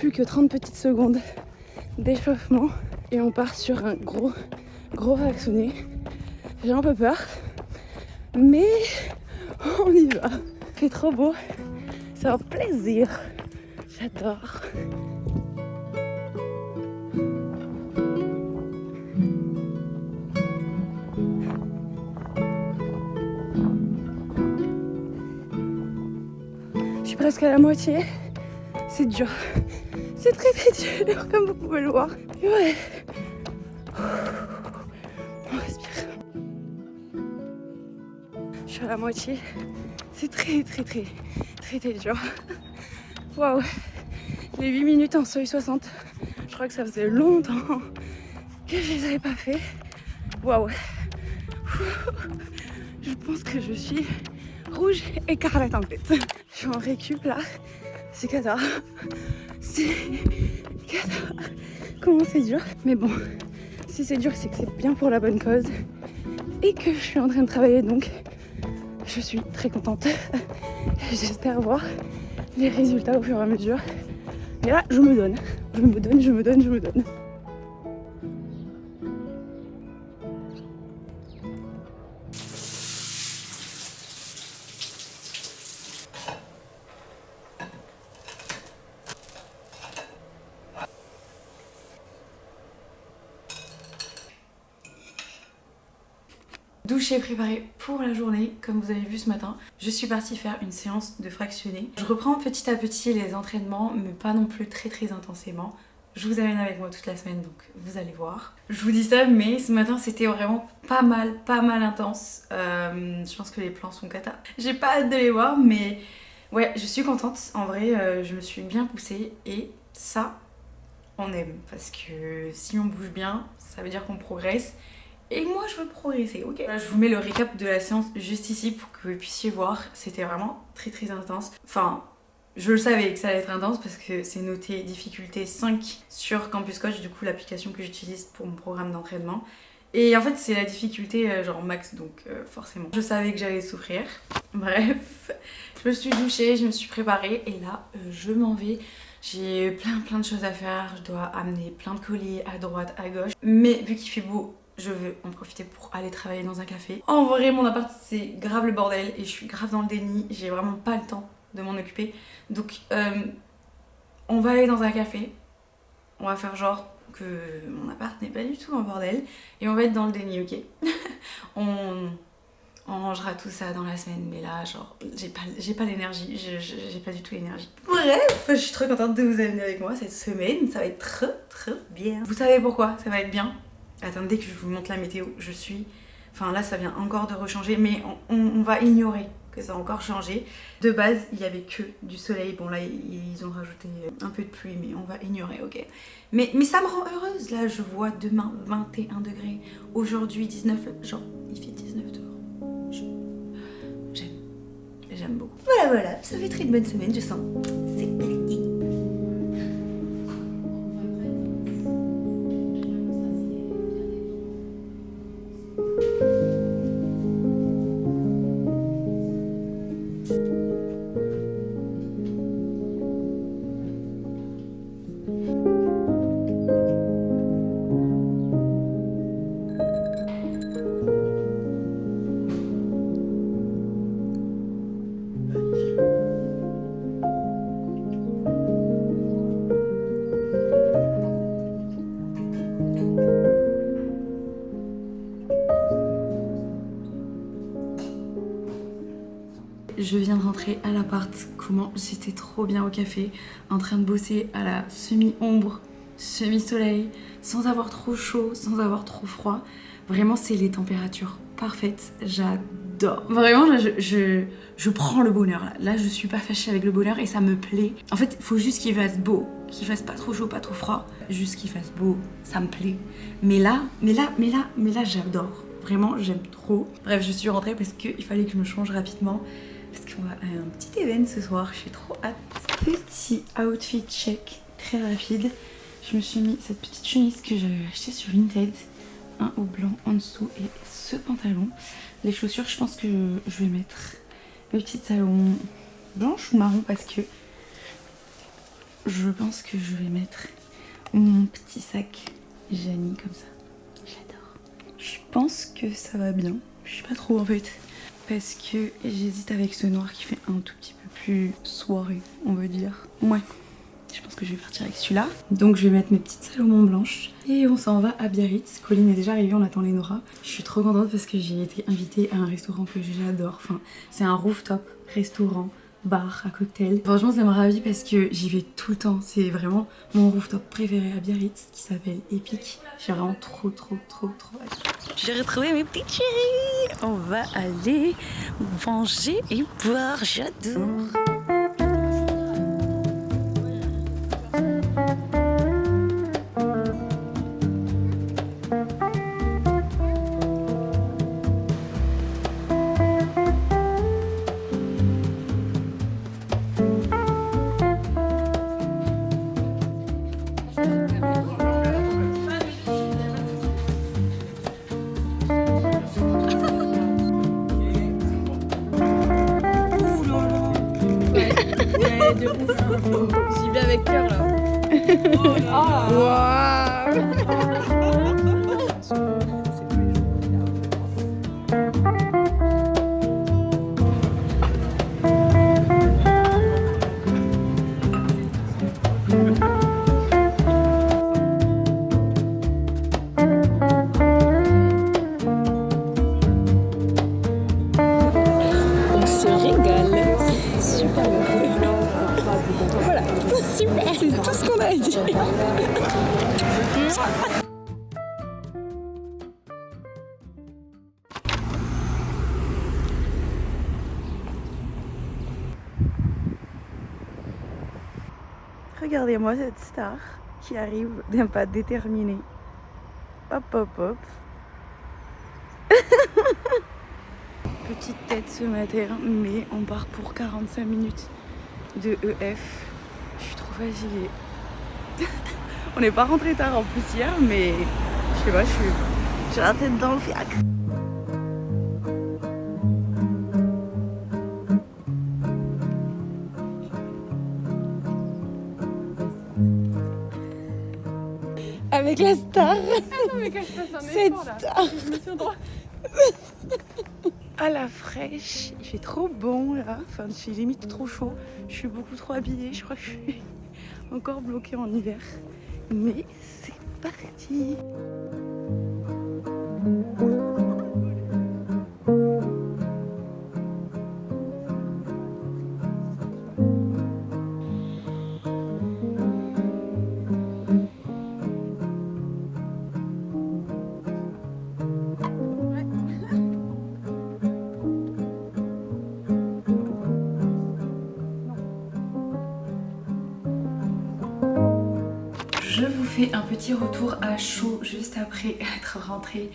plus que 30 petites secondes d'échauffement et on part sur un gros fractionné. J'ai un peu peur, mais on y va. C'est trop beau, c'est un plaisir. J'adore. Je suis presque à la moitié. C'est dur. C'est très dur comme vous pouvez le voir. Et ouais. On respire. Je suis à la moitié. C'est très dur. Waouh. Les 8 minutes en seuil 60. Je crois que ça faisait longtemps que je les avais pas fait. Waouh. Je pense que je suis rouge écarlate en fait. Je suis en récup là. C'est cata. C'est cata. Comment c'est dur. Mais bon, si c'est dur, c'est que c'est bien pour la bonne cause. Et que je suis en train de travailler, donc je suis très contente. J'espère voir les résultats au fur et à mesure. Mais là, je me donne. Douché, préparé pour la journée, comme vous avez vu ce matin. Je suis partie faire une séance de fractionné. Je reprends petit à petit les entraînements, mais pas non plus très intensément. Je vous amène avec moi toute la semaine, donc vous allez voir. Je vous dis ça, mais ce matin c'était vraiment pas mal intense. Je pense que les plans sont cata. J'ai pas hâte de les voir, mais ouais, je suis contente. En vrai, je me suis bien poussée et ça, on aime. Parce que si on bouge bien, ça veut dire qu'on progresse. Et moi je veux progresser, ok? Là, je vous mets le récap de la séance juste ici pour que vous puissiez voir. C'était vraiment très intense. Enfin, je le savais que ça allait être intense parce que c'est noté difficulté 5 sur Campus Coach, du coup l'application que j'utilise pour mon programme d'entraînement. Et en fait c'est la difficulté genre max, donc forcément. Je savais que j'allais souffrir. Bref, je me suis douchée, je me suis préparée et là je m'en vais. J'ai plein de choses à faire, je dois amener plein de colis à droite, à gauche. Mais vu qu'il fait beau, je veux en profiter pour aller travailler dans un café. En vrai, mon appart, c'est grave le bordel et je suis grave dans le déni. J'ai vraiment pas le temps de m'en occuper. Donc, on va aller dans un café. On va faire genre que mon appart n'est pas du tout en bordel. Et on va être dans le déni, ok? on rangera tout ça dans la semaine. Mais là, genre, j'ai pas l'énergie. J'ai pas du tout l'énergie. Bref, je suis trop contente de vous amener avec moi cette semaine. Ça va être trop bien. Vous savez pourquoi ça va être bien? Attendez que je vous montre la météo, je suis... Enfin là ça vient encore de rechanger, mais on va ignorer que ça a encore changé. De base, il n'y avait que du soleil. Bon là, ils ont rajouté un peu de pluie, mais on va ignorer, ok? Mais ça me rend heureuse. Là, je vois demain 21 degrés. Aujourd'hui 19, genre il fait 19 dehors. J'aime beaucoup. Voilà, ça va être une bonne semaine, je sens. C'est parti. Je viens de rentrer à l'appart. Comment j'étais trop bien au café, en train de bosser à la semi-ombre, semi-soleil, sans avoir trop chaud, sans avoir trop froid. Vraiment, c'est les températures parfaites. J'adore. Vraiment, là, je prends le bonheur. Là, je suis pas fâchée avec le bonheur et ça me plaît. En fait, il faut juste qu'il fasse beau, qu'il fasse pas trop chaud, pas trop froid. Juste qu'il fasse beau, ça me plaît. Mais là, j'adore. Vraiment, j'aime trop. Bref, je suis rentrée parce qu'il fallait que je me change rapidement. Parce qu'on va à un petit event ce soir, je suis trop hâte. Petit outfit check, très rapide. Je me suis mis cette petite chemise que j'avais achetée sur Vinted. Un haut blanc en dessous et ce pantalon. Les chaussures, je pense que je vais mettre mes petits talons blanches ou marron parce que je pense que je vais mettre mon petit sac Janie comme ça. J'adore. Je pense que ça va bien. Je sais pas trop en fait. Parce que j'hésite avec ce noir qui fait un tout petit peu plus soirée, on veut dire. Ouais. Je pense que je vais partir avec celui-là. Donc je vais mettre mes petites Salomon blanches. Et on s'en va à Biarritz. Colline est déjà arrivée, on attend Lénora. Je suis trop contente parce que j'ai été invitée à un restaurant que j'adore. Enfin, c'est un rooftop restaurant, bar à cocktail. Franchement ça me ravit parce que j'y vais tout le temps. C'est vraiment mon rooftop préféré à Biarritz qui s'appelle Epic. J'ai vraiment trop hâte. J'ai retrouvé mes petites chéries. On va aller manger et boire, j'adore. J'y vais avec cœur là. On se régale. Super bon. Voilà, super. C'est tout ce qu'on a dit. Regardez-moi cette star qui arrive d'un pas déterminé. Hop hop hop. Petite tête ce matin, mais on part pour 45 minutes de EF. Je suis trop fatiguée. On n'est pas rentré tard en poussière, mais je sais pas, j'ai la tête dans le fiacre. Avec la star. Attends, mais que je fasse un Cette effort là. star. Je me tiens droit. À la fraîche, il fait trop bon là, enfin il fait limite trop chaud, je suis beaucoup trop habillée, je crois que je suis encore bloquée en hiver, mais c'est parti. Je vous fais un petit retour à chaud juste après être rentrée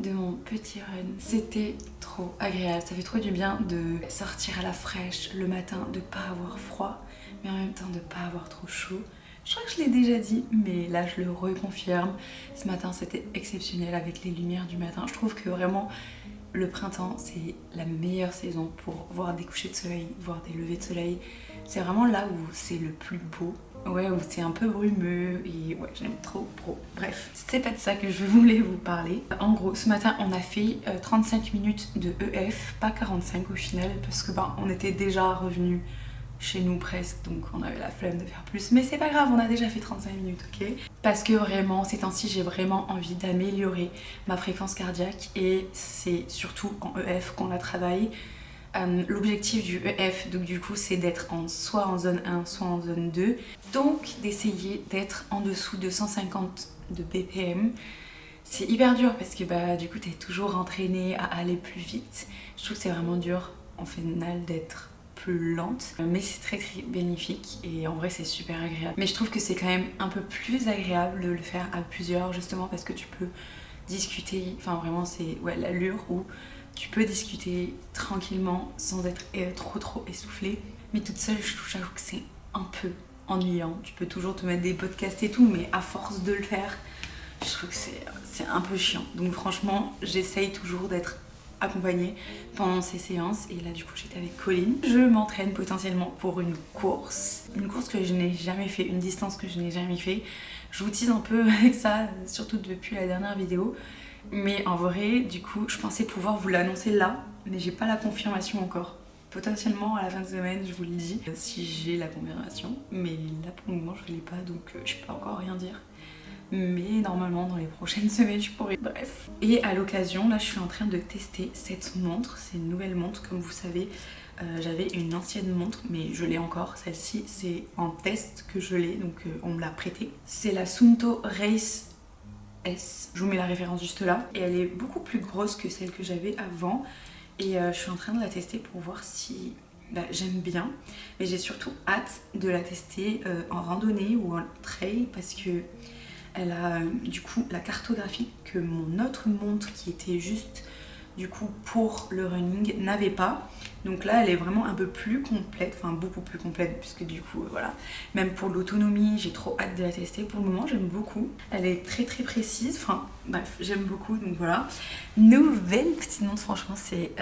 de mon petit run. C'était trop agréable, ça fait trop du bien de sortir à la fraîche le matin, de pas avoir froid, mais en même temps de pas avoir trop chaud. Je crois que je l'ai déjà dit, mais là je le reconfirme. Ce matin c'était exceptionnel avec les lumières du matin. Je trouve que vraiment le printemps c'est la meilleure saison pour voir des couchers de soleil, voir des levées de soleil. C'est vraiment là où c'est le plus beau. Ouais, où c'est un peu brumeux et ouais, j'aime trop. Bref, c'est pas de ça que je voulais vous parler. En gros, ce matin, on a fait 35 minutes de EF, pas 45 au final, parce que on était déjà revenus chez nous presque, donc on avait la flemme de faire plus. Mais c'est pas grave, on a déjà fait 35 minutes, ok? Parce que vraiment, ces temps-ci, j'ai vraiment envie d'améliorer ma fréquence cardiaque et c'est surtout en EF qu'on la travaille. L'objectif du EF, donc du coup, c'est d'être soit en zone 1, soit en zone 2. Donc d'essayer d'être en dessous de 150 de BPM. C'est hyper dur parce que du coup, t'es toujours entraîné à aller plus vite. Je trouve que c'est vraiment dur en final d'être plus lente, mais c'est très bénéfique et en vrai c'est super agréable. Mais je trouve que c'est quand même un peu plus agréable de le faire à plusieurs, justement parce que tu peux discuter, enfin vraiment c'est l'allure où tu peux discuter tranquillement sans être trop essoufflé. Mais toute seule, j'avoue que c'est un peu ennuyant. Tu peux toujours te mettre des podcasts et tout, mais à force de le faire, je trouve que c'est un peu chiant. Donc franchement, j'essaye toujours d'être accompagner pendant ces séances. Et là du coup j'étais avec Colline. Je m'entraîne potentiellement pour une course que je n'ai jamais fait, une distance que je n'ai jamais fait. Je vous tease un peu avec ça, surtout depuis la dernière vidéo. Mais en vrai, du coup, je pensais pouvoir vous l'annoncer là, mais j'ai pas la confirmation encore. Potentiellement à la fin de semaine, je vous le dis, si j'ai la confirmation. Mais là pour le moment, je l'ai pas, donc je peux encore rien dire. Mais normalement, dans les prochaines semaines, je pourrai. Bref. Et à l'occasion, là, je suis en train de tester cette montre. C'est une nouvelle montre, comme vous savez. J'avais une ancienne montre, mais je l'ai encore. Celle-ci, c'est en test que je l'ai, donc on me l'a prêtée. C'est la Suunto Race S. Je vous mets la référence juste là. Et elle est beaucoup plus grosse que celle que j'avais avant. Et je suis en train de la tester pour voir si j'aime bien. Mais j'ai surtout hâte de la tester en randonnée ou en trail parce que elle a du coup la cartographie que mon autre montre qui était juste du coup pour le running n'avait pas. Donc là elle est vraiment un peu plus complète, enfin beaucoup plus complète puisque du coup voilà, même pour l'autonomie j'ai trop hâte de la tester. Pour le moment j'aime beaucoup, elle est très précise, enfin bref j'aime beaucoup, donc voilà. Nouvelle petite montre, franchement c'est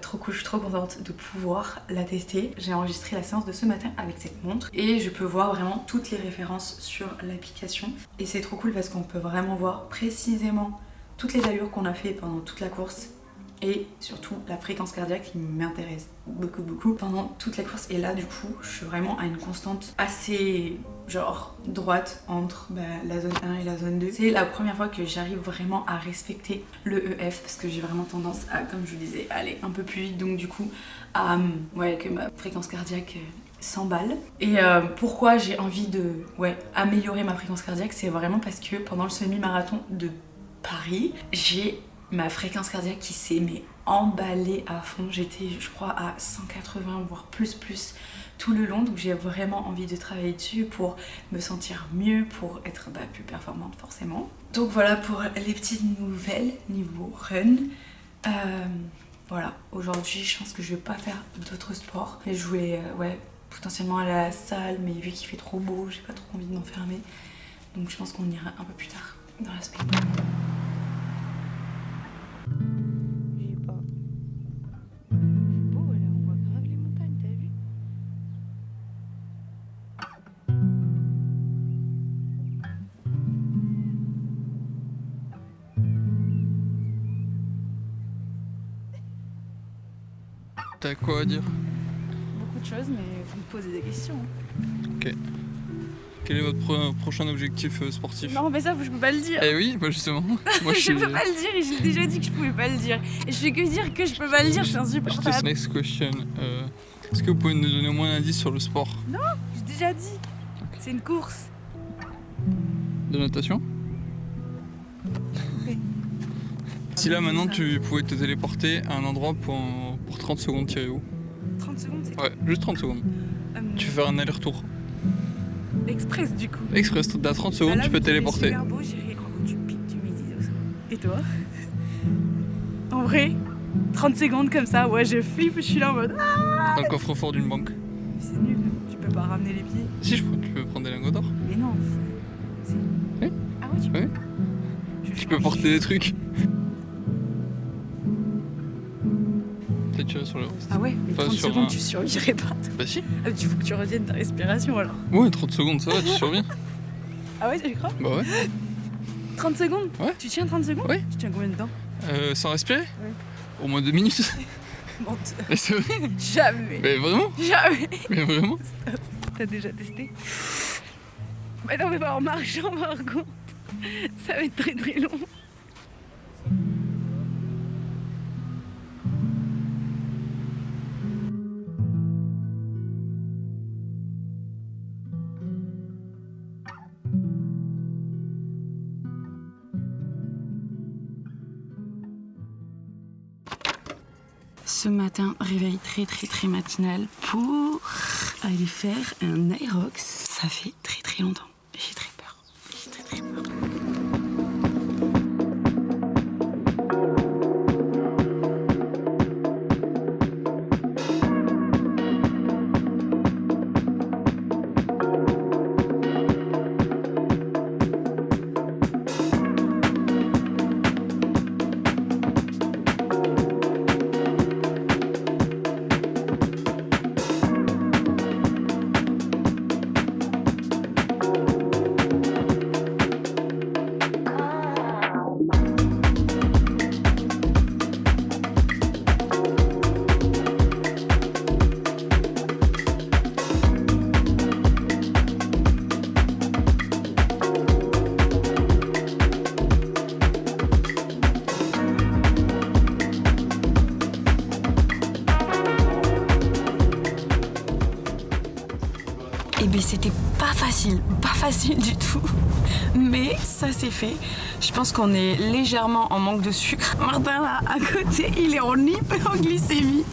trop cool, je suis trop contente de pouvoir la tester. J'ai enregistré la séance de ce matin avec cette montre et je peux voir vraiment toutes les références sur l'application et c'est trop cool parce qu'on peut vraiment voir précisément toutes les allures qu'on a fait pendant toute la course et surtout la fréquence cardiaque qui m'intéresse beaucoup pendant toute la course. Et là du coup je suis vraiment à une constante assez genre droite entre la zone 1 et la zone 2. C'est la première fois que j'arrive vraiment à respecter le EF parce que j'ai vraiment tendance à, comme je vous disais, aller un peu plus vite, donc du coup à que ma fréquence cardiaque s'emballe. Et pourquoi j'ai envie de améliorer ma fréquence cardiaque, c'est vraiment parce que pendant le semi-marathon de Paris, j'ai ma fréquence cardiaque qui s'est emballée à fond. J'étais je crois à 180 voire plus tout le long, donc j'ai vraiment envie de travailler dessus pour me sentir mieux, pour être plus performante forcément. Donc voilà pour les petites nouvelles niveau run. Voilà, aujourd'hui je pense que je vais pas faire d'autres sports, mais je voulais potentiellement aller à la salle, mais vu qu'il fait trop beau j'ai pas trop envie de m'enfermer, donc je pense qu'on ira un peu plus tard dans la semaine. T'as quoi à dire? Beaucoup de choses, mais vous me posez des questions. Ok. Quel est votre prochain objectif sportif? Non, mais ça, je peux pas le dire. Eh oui, bah justement. Moi, je peux pas le dire et j'ai déjà dit que je pouvais pas le dire. Et je fais que dire que je peux pas le dire, c'est insupportable. Next question. Est-ce que vous pouvez nous donner au moins un indice sur le sport? Non, j'ai déjà dit. Okay. C'est une course. De natation? Oui. Si là maintenant tu pouvais te téléporter à un endroit pour 30 secondes, t'irais où? 30 secondes, c'est Ouais, juste 30 secondes. Tu fais faire un aller-retour. Express du coup. Express, à 30 secondes là, tu peux te téléporter. Super beau, j'irai en haut du pic du Midi. Et toi? En vrai, 30 secondes comme ça, ouais, je flippe, je suis là en mode. Dans le coffre-fort d'une banque. C'est nul, tu peux pas ramener les pieds. Si, tu peux prendre des lingots d'or. Mais non. Oui. Ah ouais, tu peux. Oui. Tu peux porter des trucs. Peut-être tirer sur le reste. Ah ouais, mais 30 secondes, tu survivrais pas. Bah si. Ah, il faut que tu retiennes ta respiration alors. Ouais, 30 secondes, ça va, tu surviens. Ah ouais, tu crois? Bah ouais. 30 secondes? Ouais. Tu tiens 30 secondes? Ouais. Tu tiens combien de temps? Sans respirer? Ouais. Au moins 2 minutes. Menteur. Mais c'est vrai. Jamais. Mais vraiment? Jamais. Mais vraiment? T'as déjà testé? Mais non, mais pas en marchant par contre. Ça va être très long. Ce matin, réveil très matinal pour aller faire un aérox. Ça fait très longtemps. J'ai très peur. J'ai très peur. ben c'était pas facile du tout. Mais ça c'est fait. Je pense qu'on est légèrement en manque de sucre. Martin là à côté, il est en hyperglycémie.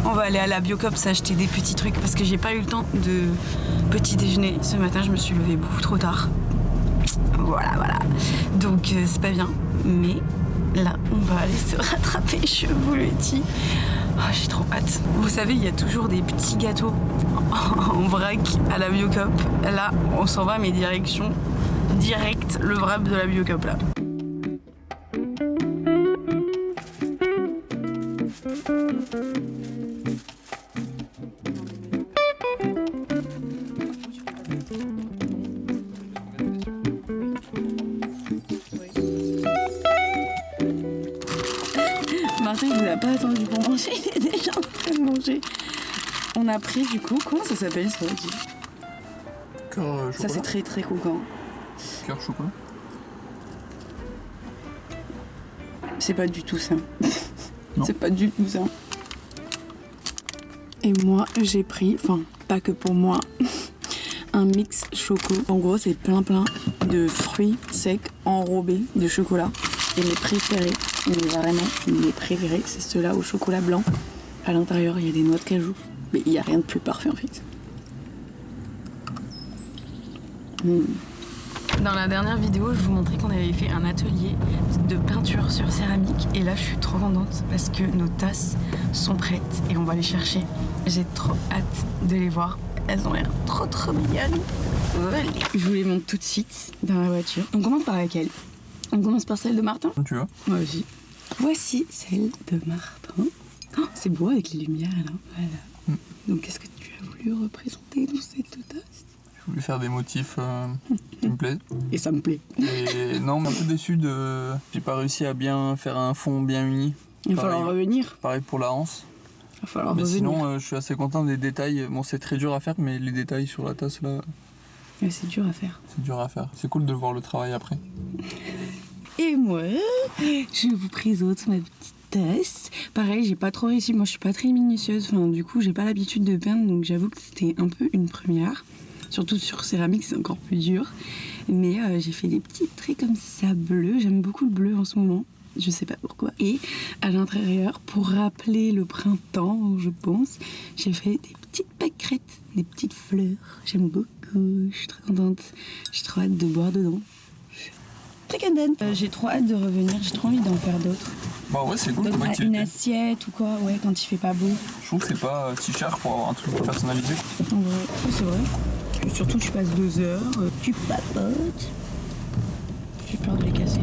On va aller à la Biocop s'acheter des petits trucs parce que j'ai pas eu le temps de petit déjeuner. Ce matin je me suis levée beaucoup trop tard. Voilà. Donc c'est pas bien. Mais là on va aller se rattraper, je vous le dis. Oh, j'ai trop hâte. Vous savez, il y a toujours des petits gâteaux en vrac à la Biocop. Là, on s'en va, mais direction direct le wrap de la Biocop là. Martin, il vous a pas attendu pour manger, il est déjà en train de manger. On a pris du coup, comment ça s'appelle ça aussi? Cœur Ça c'est très très croquant. Cœur chocolat. C'est pas du tout ça. Non. C'est pas du tout ça. Et moi j'ai pris, enfin pas que pour moi, un mix choco. En gros c'est plein de fruits secs enrobés de chocolat. Et mes préférés, mais vraiment mes préférés, c'est ceux-là au chocolat blanc. À l'intérieur il y a des noix de cajou. Mais il n'y a rien de plus parfait en fait. Dans la dernière vidéo, je vous montrais qu'on avait fait un atelier de peinture sur céramique. Et là, je suis trop contente parce que nos tasses sont prêtes et on va les chercher. J'ai trop hâte de les voir. Elles ont l'air trop mignonnes. Je vous les montre tout de suite dans la voiture. On commence par laquelle? On commence par celle de Martin? Tu vois? Moi aussi. Voici celle de Martin. Oh, c'est beau avec les lumières là. Voilà. Donc, qu'est-ce que tu as voulu représenter dans cette tasse? Je voulais faire des motifs qui me plaisent. Et ça me plaît. Et non, mais un peu déçu de. J'ai pas réussi à bien faire un fond bien uni. Il va falloir revenir. Pareil pour la hanse. Il va falloir Mais revenir. sinon, je suis assez content des détails. Bon, c'est très dur à faire, mais les détails sur la tasse là, Ouais, c'est dur à faire. c'est dur à faire. C'est cool de voir le travail après. Et moi, je vous présente ma petite tasse. Pareil, j'ai pas trop réussi. Moi, je suis pas très minutieuse. Enfin, du coup, j'ai pas l'habitude de peindre, donc j'avoue que c'était un peu une première. Surtout sur céramique, c'est encore plus dur. Mais j'ai fait des petits traits comme ça bleus. J'aime beaucoup le bleu en ce moment. Je sais pas pourquoi. Et à l'intérieur, pour rappeler le printemps, je pense, j'ai fait des petites pâquerettes, des petites fleurs. J'aime beaucoup. Je suis très contente. J'ai trop hâte de boire dedans. Très contente. J'ai trop hâte de revenir. J'ai trop envie d'en faire d'autres. Bah ouais, c'est cool comme Une activité. assiette ou quoi, ouais, quand il fait pas beau. Je trouve que c'est pas si cher pour avoir un truc personnalisé. En vrai, oui, c'est vrai. Et surtout, tu passes 2 heures, tu papotes. J'ai peur de les casser.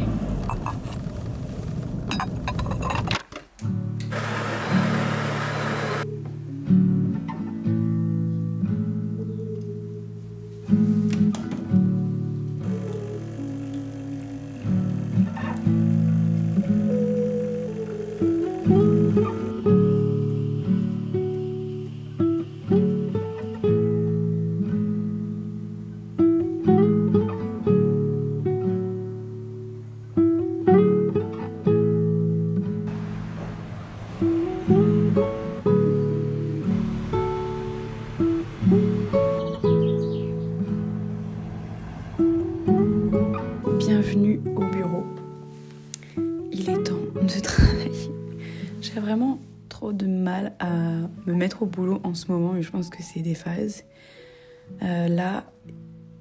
Bienvenue au bureau. Il est temps de travailler. J'ai vraiment trop de mal à me mettre au boulot en ce moment, mais je pense que c'est des phases. Là,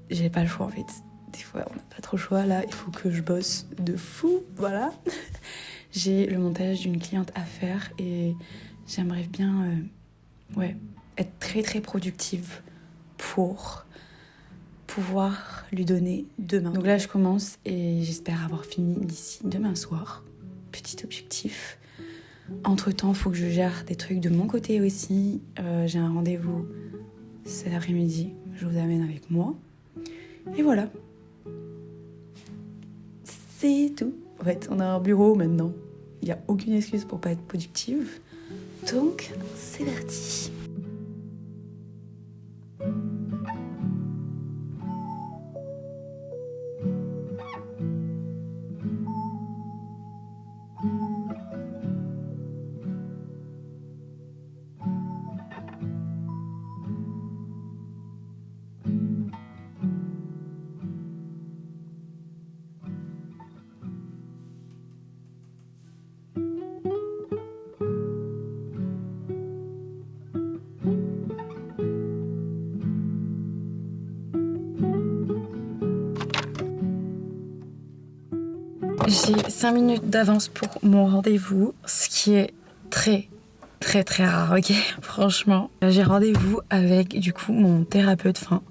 j'ai pas le choix en fait. Des fois, on n'a pas trop le choix. Là, il faut que je bosse de fou. Voilà. J'ai le montage d'une cliente à faire et j'aimerais bien être très productive pour pouvoir lui donner demain. Donc là, je commence et j'espère avoir fini d'ici demain soir. Petit objectif. Entre-temps, il faut que je gère des trucs de mon côté aussi. J'ai un rendez-vous cet après-midi. Je vous amène avec moi. Et voilà. C'est tout. En fait, on a un bureau maintenant. Il n'y a aucune excuse pour pas être productive. Donc, c'est parti. J'ai 5 minutes d'avance pour mon rendez-vous, ce qui est très rare, ok. Franchement, j'ai rendez-vous avec du coup mon thérapeute, enfin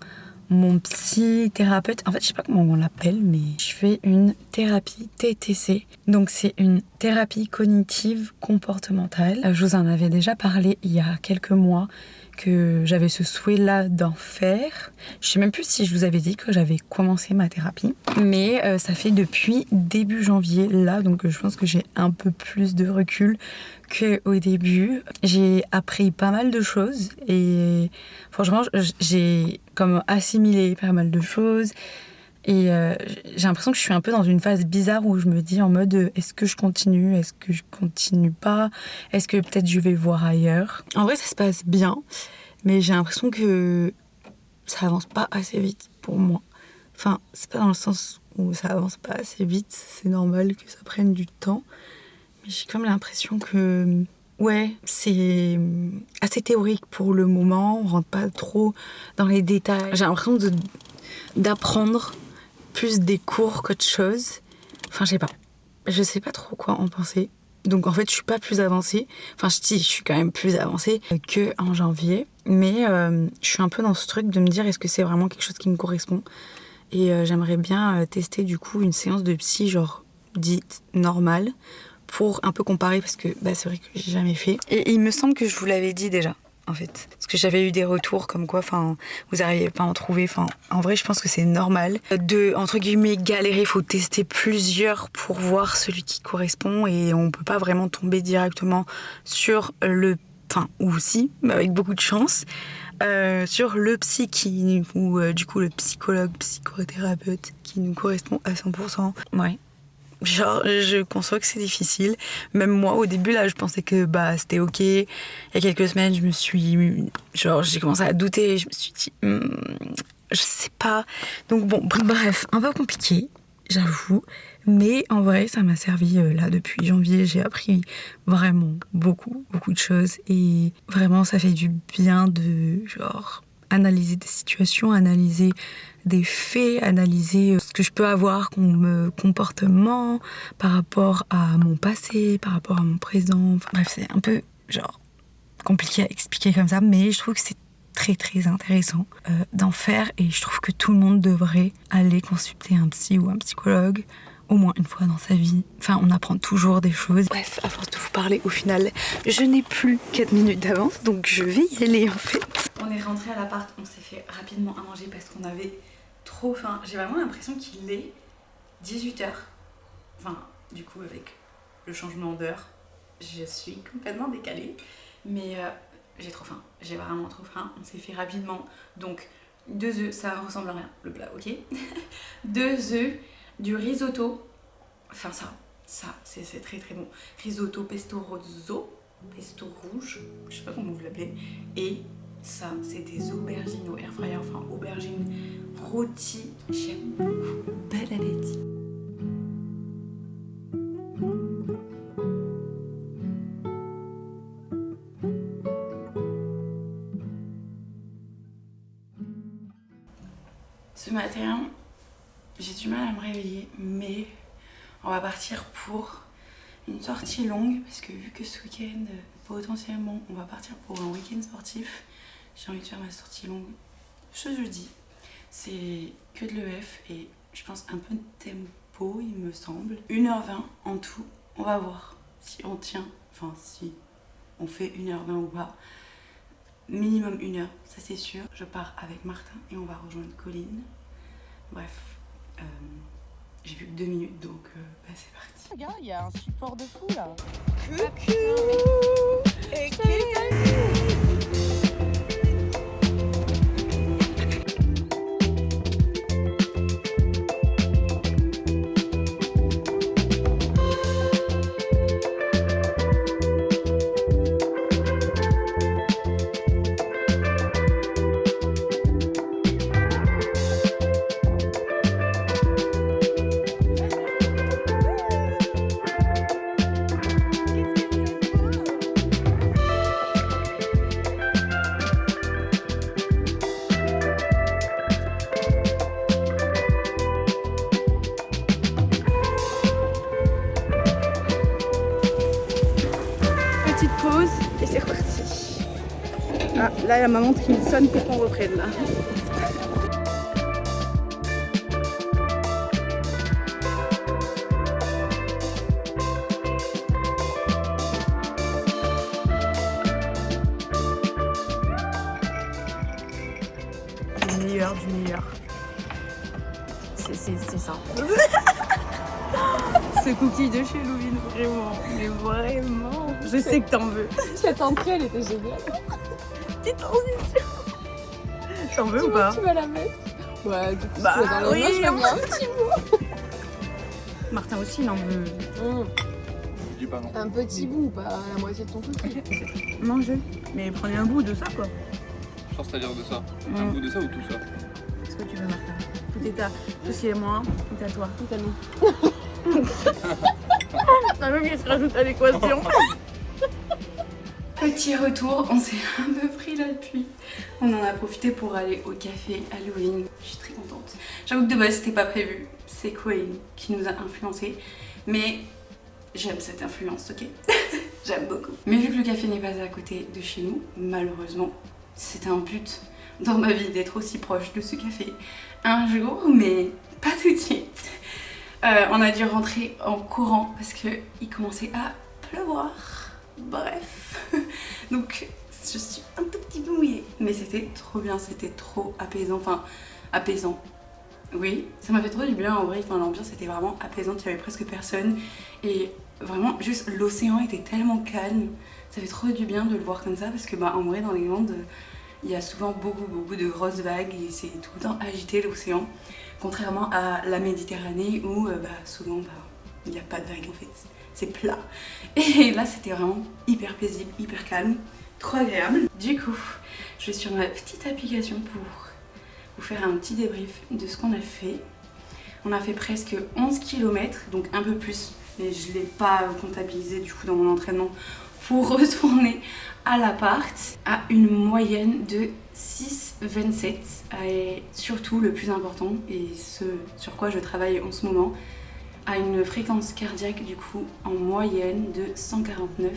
mon psy-thérapeute. En fait, je sais pas comment on l'appelle, mais je fais une thérapie TTC. Donc c'est une thérapie cognitive comportementale. Je vous en avais déjà parlé il y a quelques mois que j'avais ce souhait-là d'en faire. Je sais même plus si je vous avais dit que j'avais commencé ma thérapie, mais ça fait depuis début janvier là, donc je pense que j'ai un peu plus de recul qu'au début. J'ai appris pas mal de choses et franchement j'ai comme assimilé pas mal de choses. Et j'ai l'impression que je suis un peu dans une phase bizarre où je me dis en mode est-ce que je continue, est-ce que je continue pas, est-ce que peut-être je vais voir ailleurs. En vrai ça se passe bien, mais j'ai l'impression que ça avance pas assez vite pour moi. Enfin, c'est pas dans le sens où ça avance pas assez vite, c'est normal que ça prenne du temps, mais j'ai comme l'impression que ouais, c'est assez théorique pour le moment, on rentre pas trop dans les détails. J'ai l'impression d'apprendre plus des cours qu'autre chose. Enfin, je sais pas trop quoi en penser. Donc en fait, je suis pas plus avancée. Enfin, je suis quand même plus avancée qu'en janvier. Mais je suis un peu dans ce truc de me dire est-ce que c'est vraiment quelque chose qui me correspond. Et j'aimerais bien tester du coup une séance de psy genre dite normale pour un peu comparer parce que c'est vrai que j'ai jamais fait. Et il me semble que je vous l'avais dit déjà. En fait, parce que j'avais eu des retours comme quoi, vous n'arrivez pas à en trouver. En vrai, je pense que c'est normal de entre guillemets galérer. Il faut tester plusieurs pour voir celui qui correspond et on peut pas vraiment tomber directement sur ou si, mais avec beaucoup de chance, sur le psy ou du coup le psychologue, psychothérapeute qui nous correspond à 100%. Ouais. Genre, je conçois que c'est difficile. Même moi, au début, là, je pensais que c'était ok. Il y a quelques semaines, j'ai commencé à douter. Je me suis dit, je sais pas. Donc bon, bref, un peu compliqué, j'avoue. Mais en vrai, ça m'a servi là depuis janvier. J'ai appris vraiment beaucoup de choses. Et vraiment, ça fait du bien de analyser des situations, analyser des faits, analyser ce que je peux avoir comme comportement par rapport à mon passé, par rapport à mon présent. Enfin, bref, c'est un peu compliqué à expliquer comme ça, mais je trouve que c'est très intéressant d'en faire et je trouve que tout le monde devrait aller consulter un psy ou un psychologue au moins une fois dans sa vie. Enfin, on apprend toujours des choses. Bref, à force de vous parler, au final, je n'ai plus 4 minutes d'avance, donc je vais y aller en fait. On est rentré à l'appart, on s'est fait rapidement à manger parce qu'on avait trop faim. J'ai vraiment l'impression qu'il est 18h. Enfin, du coup, avec le changement d'heure, je suis complètement décalée. Mais j'ai trop faim, j'ai vraiment trop faim. On s'est fait rapidement, donc 2 œufs, ça ressemble à rien, le plat, ok. 2 œufs, du risotto, enfin ça c'est très bon. Risotto pesto rosso, pesto rouge, je sais pas comment vous l'appelez. Et ça, c'est des aubergines au air fryer, enfin aubergines rôties. J'aime beaucoup. Bon appétit. Ce matin, j'ai du mal à me réveiller, mais on va partir pour une sortie longue parce que vu que ce week-end, potentiellement, on va partir pour un week-end sportif, j'ai envie de faire ma sortie longue ce jeudi. C'est que de l'EF et je pense un peu de tempo, il me semble. 1h20 en tout, on va voir si on tient, enfin si on fait 1h20 ou pas. Minimum 1 heure, ça c'est sûr. Je pars avec Martin et on va rejoindre Colline. Bref, j'ai plus que 2 minutes donc c'est parti. Regarde, il y a un support de fou là. Ah, là, il y a ma montre qui me sonne pour qu'on reprenne là. Du meilleur, du meilleur. C'est ça. Ce cookie de chez Louvine, vraiment, mais vraiment. Je sais que t'en veux. Cette entrée, elle était géniale. Petite transition. T'en veux ou pas? Tu vas la mettre? Ouais, du coup, Bah, tu vas dans les oui, mains, je peux bien un petit bout. Martin aussi, il en veut. Dis pas non. Un petit bout, pas la moitié de ton cookie. Mangez. Mais prenez un bout de ça, quoi. Genre, c'est-à-dire de ça. Un bout de ça ou tout ça? Qu'est-ce que tu veux, Martin? Tout est à... Tout ce qui est moi, tout à toi. Tout à nous. La même qui se rajoute à l'équation. Petit retour, on s'est un peu pris la pluie. On en a profité pour aller au café Halloween. Je suis très contente. J'avoue que de base c'était pas prévu. C'est Colin qui nous a influencés. Mais j'aime cette influence, ok? J'aime beaucoup. Mais vu que le café n'est pas à côté de chez nous, malheureusement, c'était un but dans ma vie d'être aussi proche de ce café un jour, mais pas tout de suite. On a dû rentrer en courant parce qu'il commençait à pleuvoir. Bref, donc je suis un tout petit peu mouillée. Mais c'était trop bien, c'était trop apaisant. Enfin, apaisant. Oui, ça m'a fait trop du bien en vrai. Enfin, l'ambiance était vraiment apaisante, il y avait presque personne. Et vraiment, juste l'océan était tellement calme. Ça fait trop du bien de le voir comme ça parce que, bah, en vrai, dans les Landes, il y a souvent beaucoup de grosses vagues et c'est tout le temps agité l'océan. Contrairement à la Méditerranée où, souvent, il n'y a pas de vagues en fait. C'est plat. Et là, c'était vraiment hyper paisible, hyper calme, trop agréable. Du coup, je vais sur ma petite application pour vous faire un petit débrief de ce qu'on a fait. On a fait presque 11 km, donc un peu plus, mais je ne l'ai pas comptabilisé du coup dans mon entraînement pour retourner à l'appart à une moyenne de 6,27 et surtout le plus important et ce sur quoi je travaille en ce moment, à une fréquence cardiaque du coup en moyenne de 149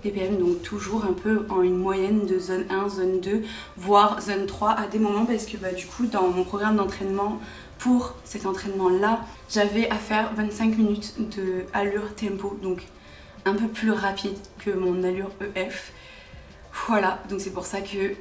ppm, donc toujours un peu en une moyenne de zone 1, zone 2, voire zone 3 à des moments parce que du coup dans mon programme d'entraînement pour cet entraînement là j'avais à faire 25 minutes de allure tempo, donc un peu plus rapide que mon allure EF. Voilà, donc c'est pour ça que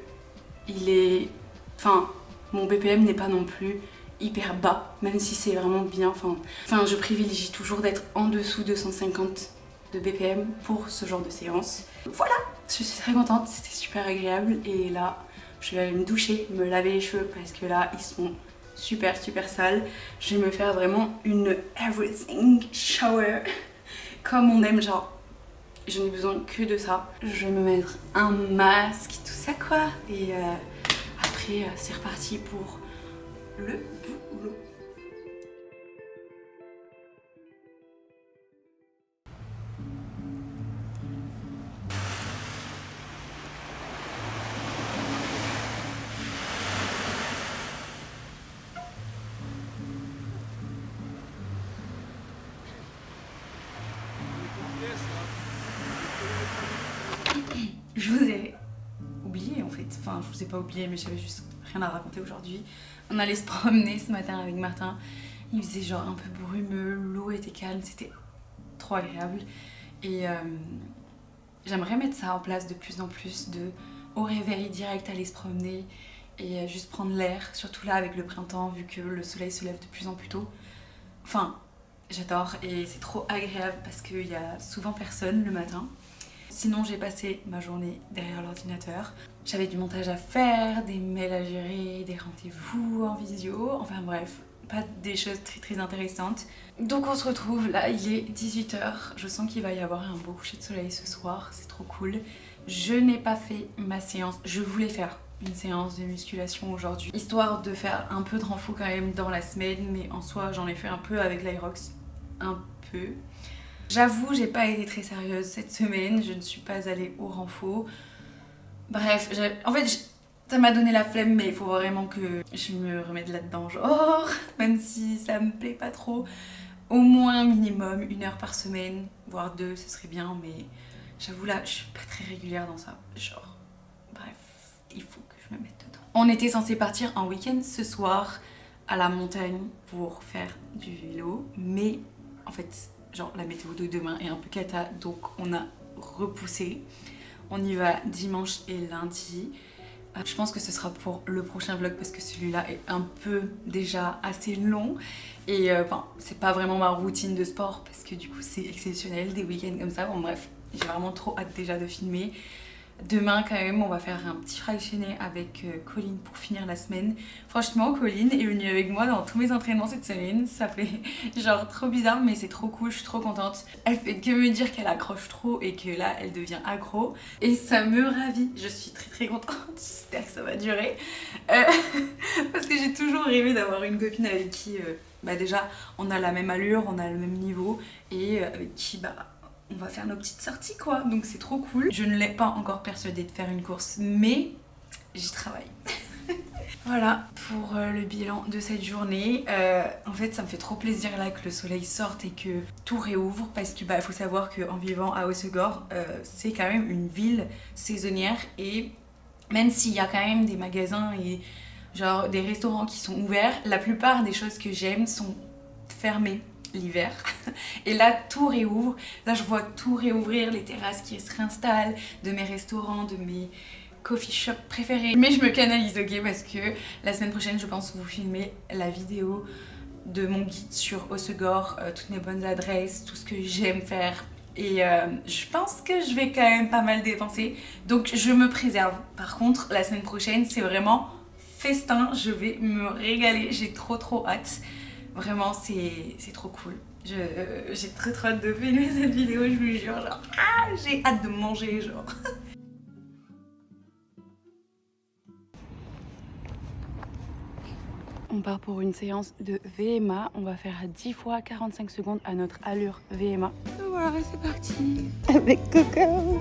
mon BPM n'est pas non plus hyper bas, même si c'est vraiment bien. Enfin, je privilégie toujours d'être en dessous de 150 de BPM pour ce genre de séance. Voilà, je suis très contente, c'était super agréable. Et là, je vais aller me doucher, me laver les cheveux parce que là, ils sont super sales. Je vais me faire vraiment une everything shower comme on aime, genre. Je n'ai besoin que de ça. Je vais me mettre un masque, tout ça quoi. Et après, c'est reparti pour le boulot. Je vous ai oublié en fait, enfin je vous ai pas oublié mais j'avais juste rien à raconter aujourd'hui. On allait se promener ce matin avec Martin, il faisait genre un peu brumeux, l'eau était calme, c'était trop agréable. Et j'aimerais mettre ça en place de plus en plus, au réveil direct aller se promener et juste prendre l'air, surtout là avec le printemps vu que le soleil se lève de plus en plus tôt. Enfin, j'adore et c'est trop agréable parce qu'il y a souvent personne le matin. Sinon j'ai passé ma journée derrière l'ordinateur. J'avais du montage à faire, des mails à gérer, des rendez-vous en visio, enfin bref, pas des choses très intéressantes. Donc on se retrouve, là il est 18 h, je sens qu'il va y avoir un beau coucher de soleil ce soir, c'est trop cool. Je n'ai pas fait ma séance, je voulais faire une séance de musculation aujourd'hui, histoire de faire un peu de renfort quand même dans la semaine, mais en soi j'en ai fait un peu avec l'Aerox, un peu. J'avoue, j'ai pas été très sérieuse cette semaine, je ne suis pas allée au renfort. Bref, ça m'a donné la flemme, mais il faut vraiment que je me remette là-dedans, genre, même si ça me plaît pas trop. Au moins minimum 1 heure par semaine, voire 2, ce serait bien, mais j'avoue là, je suis pas très régulière dans ça, genre, bref. On était censé partir en week-end ce soir à la montagne pour faire du vélo, mais en fait, genre la météo de demain est un peu cata, donc on a repoussé. On y va dimanche et lundi. Je pense que ce sera pour le prochain vlog parce que celui-là est un peu déjà assez long et c'est pas vraiment ma routine de sport parce que du coup c'est exceptionnel des week-ends comme ça. Bon bref, j'ai vraiment trop hâte déjà de filmer. Demain quand même on va faire un petit fractionné avec Colline pour finir la semaine. Franchement Colline est venue avec moi dans tous mes entraînements cette semaine. Ça fait genre trop bizarre mais c'est trop cool, je suis trop contente. Elle fait que me dire qu'elle accroche trop et que là elle devient accro. Et ça me ravit, je suis très contente, j'espère que ça va durer. Parce que j'ai toujours rêvé d'avoir une copine avec qui déjà on a la même allure, on a le même niveau et avec qui on va faire nos petites sorties quoi, donc c'est trop cool. Je ne l'ai pas encore persuadée de faire une course, mais j'y travaille. Voilà pour le bilan de cette journée. En fait ça me fait trop plaisir là que le soleil sorte et que tout réouvre parce que faut savoir qu'en vivant à Hossegor, c'est quand même une ville saisonnière et même s'il y a quand même des magasins et genre des restaurants qui sont ouverts, la plupart des choses que j'aime sont fermées l'hiver et là tout réouvre, là je vois tout réouvrir, les terrasses qui se réinstallent de mes restaurants, de mes coffee shops préférés, mais je me canalise ok parce que la semaine prochaine je pense vous filmer la vidéo de mon guide sur Hossegor, toutes mes bonnes adresses, tout ce que j'aime faire et je pense que je vais quand même pas mal dépenser donc je me préserve. Par contre la semaine prochaine c'est vraiment festin, je vais me régaler, j'ai trop hâte. Vraiment, c'est trop cool. J'ai très hâte de filmer cette vidéo, je vous jure. Genre, j'ai hâte de manger, genre. On part pour une séance de VMA. On va faire 10 fois 45 secondes à notre allure VMA. Voilà, c'est parti. Avec Coco.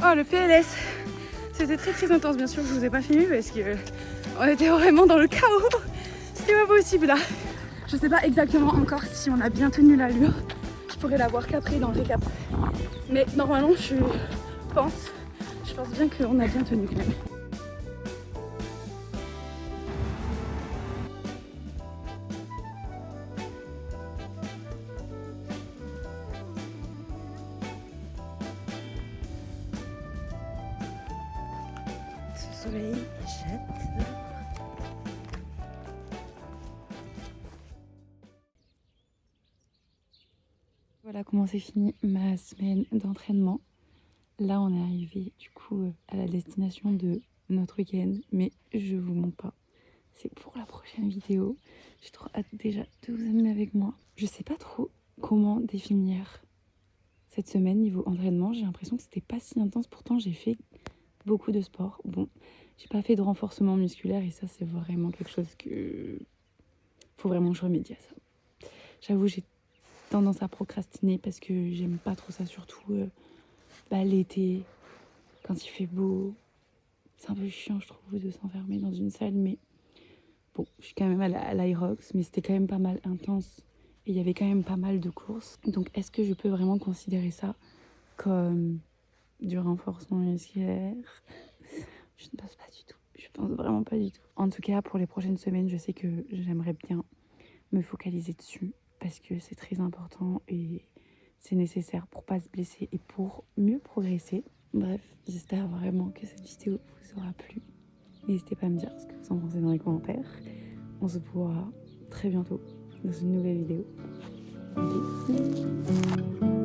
Oh le PLS, c'était très intense, bien sûr je vous ai pas filmé parce que on était vraiment dans le chaos, c'était pas possible là. Je sais pas exactement encore si on a bien tenu l'allure, je pourrais la voir qu'après dans le récap. Mais normalement je pense bien qu'on a bien tenu quand même. Soleil, j'adore. Voilà comment s'est finie ma semaine d'entraînement. Là on est arrivé du coup à la destination de notre week-end, mais je vous montre pas. C'est pour la prochaine vidéo. J'ai trop hâte déjà de vous amener avec moi. Je sais pas trop comment définir cette semaine niveau entraînement. J'ai l'impression que c'était pas si intense, pourtant j'ai fait beaucoup de sport. Bon, j'ai pas fait de renforcement musculaire et ça c'est vraiment quelque chose que faut vraiment que je remédie à ça. J'avoue j'ai tendance à procrastiner parce que j'aime pas trop ça, surtout l'été quand il fait beau. C'est un peu chiant je trouve de s'enfermer dans une salle, mais bon, je suis quand même à l'Aerox, mais c'était quand même pas mal intense et il y avait quand même pas mal de courses. Donc est-ce que je peux vraiment considérer ça comme du renforcement musculaire? Je ne pense pas du tout. Je pense vraiment pas du tout. En tout cas, pour les prochaines semaines, je sais que j'aimerais bien me focaliser dessus parce que c'est très important et c'est nécessaire pour pas se blesser et pour mieux progresser. Bref, j'espère vraiment que cette vidéo vous aura plu. N'hésitez pas à me dire ce que vous en pensez dans les commentaires. On se voit très bientôt dans une nouvelle vidéo. Bisous.